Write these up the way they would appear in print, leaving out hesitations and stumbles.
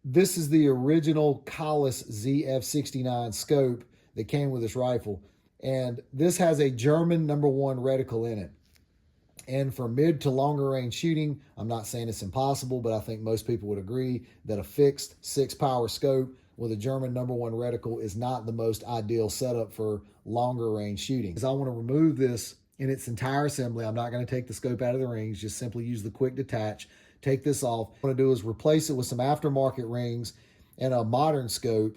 This is the original Collis ZF69 scope that came with this rifle. And this has a German #1 reticle in it. And for mid to longer range shooting, I'm not saying it's impossible, but I think most people would agree that a fixed 6-power scope with a German #1 reticle is not the most ideal setup for longer range shooting. Because I want to remove this in its entire assembly. I'm not going to take the scope out of the rings, just simply use the quick detach. Take this off. What I want to do is replace it with some aftermarket rings and a modern scope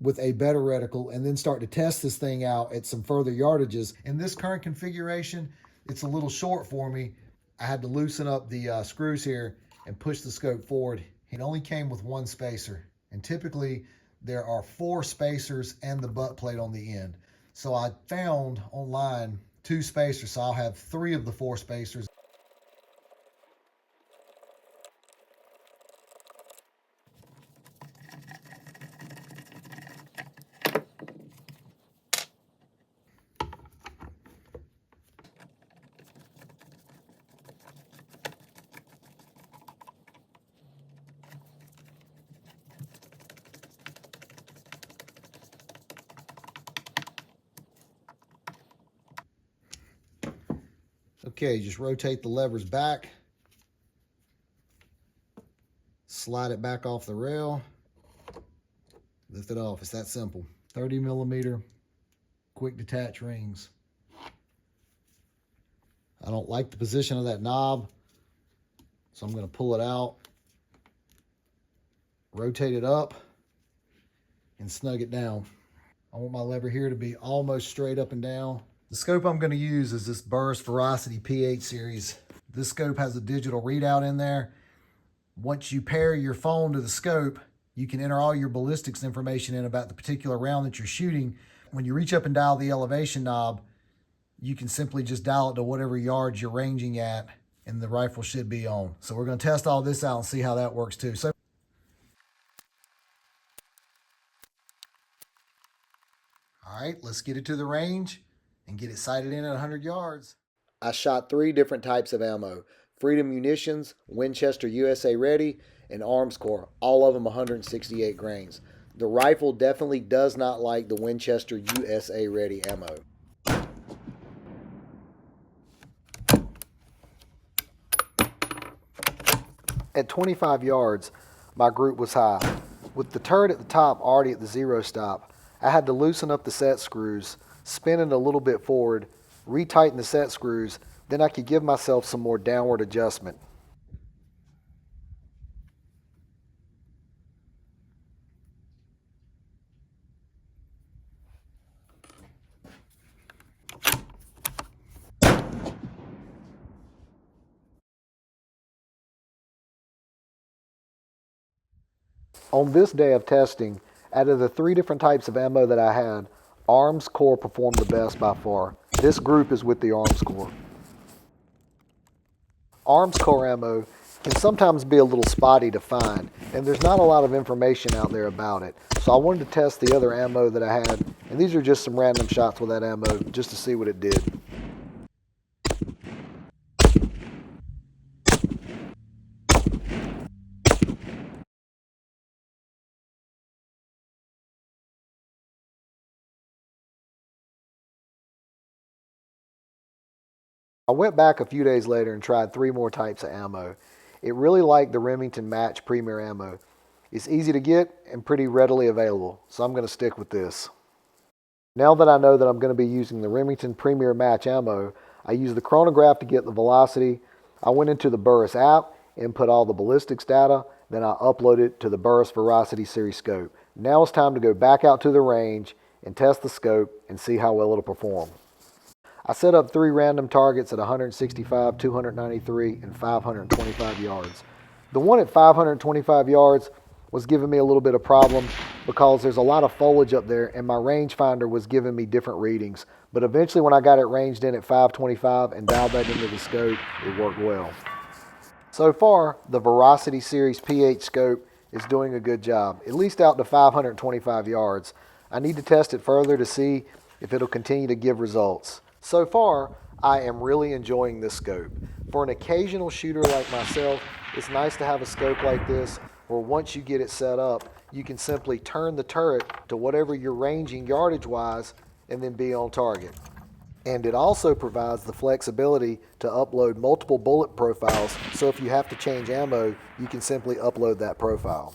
with a better reticle, and then start to test this thing out at some further yardages. In this current configuration, it's a little short for me. I had to loosen up the screws here and push the scope forward. It only came with 1 spacer, and typically there are 4 spacers and the butt plate on the end. So I found online 2 spacers, so I'll have 3 of the 4 spacers. Okay, just rotate the levers back, slide it back off the rail, lift it off. It's that simple. 30mm quick detach rings. I don't like the position of that knob, so I'm going to pull it out, rotate it up, and snug it down. I want my lever here to be almost straight up and down. The scope I'm going to use is this Burris Veracity PH series. This scope has a digital readout in there. Once you pair your phone to the scope, you can enter all your ballistics information in about the particular round that you're shooting. When you reach up and dial the elevation knob, you can simply just dial it to whatever yards you're ranging at, and the rifle should be on. So we're going to test all this out and see how that works too. So, all right, let's get it to the range and get it sighted in at 100 yards. I shot 3 different types of ammo: Freedom Munitions, Winchester USA Ready, and Arms Corps, all of them 168 grains. The rifle definitely does not like the Winchester USA Ready ammo. At 25 yards, my group was high. With the turret at the top already at the 0 stop, I had to loosen up the set screws, spin it a little bit forward, retighten the set screws, then I could give myself some more downward adjustment. On this day of testing, out of the 3 different types of ammo that I had, Arms Corps performed the best by far. This group is with the Arms Corps. Arms Corps ammo can sometimes be a little spotty to find, and there's not a lot of information out there about it. So I wanted to test the other ammo that I had, and these are just some random shots with that ammo just to see what it did. I went back a few days later and tried 3 more types of ammo. It really liked the Remington Match Premier ammo. It's easy to get and pretty readily available, so I'm going to stick with this. Now that I know that I'm going to be using the Remington Premier Match ammo, I used the chronograph to get the velocity. I went into the Burris app, input all the ballistics data, then I uploaded it to the Burris Veracity series scope. Now it's time to go back out to the range and test the scope and see how well it'll perform. I set up 3 random targets at 165, 293, and 525 yards. The one at 525 yards was giving me a little bit of problem because there's a lot of foliage up there and my rangefinder was giving me different readings. But eventually when I got it ranged in at 525 and dialed that into the scope, it worked well. So far, the Veracity Series PH scope is doing a good job, at least out to 525 yards. I need to test it further to see if it'll continue to give results. So far, I am really enjoying this scope. For an occasional shooter like myself, it's nice to have a scope like this where once you get it set up, you can simply turn the turret to whatever you're ranging yardage-wise and then be on target. And it also provides the flexibility to upload multiple bullet profiles, so if you have to change ammo, you can simply upload that profile.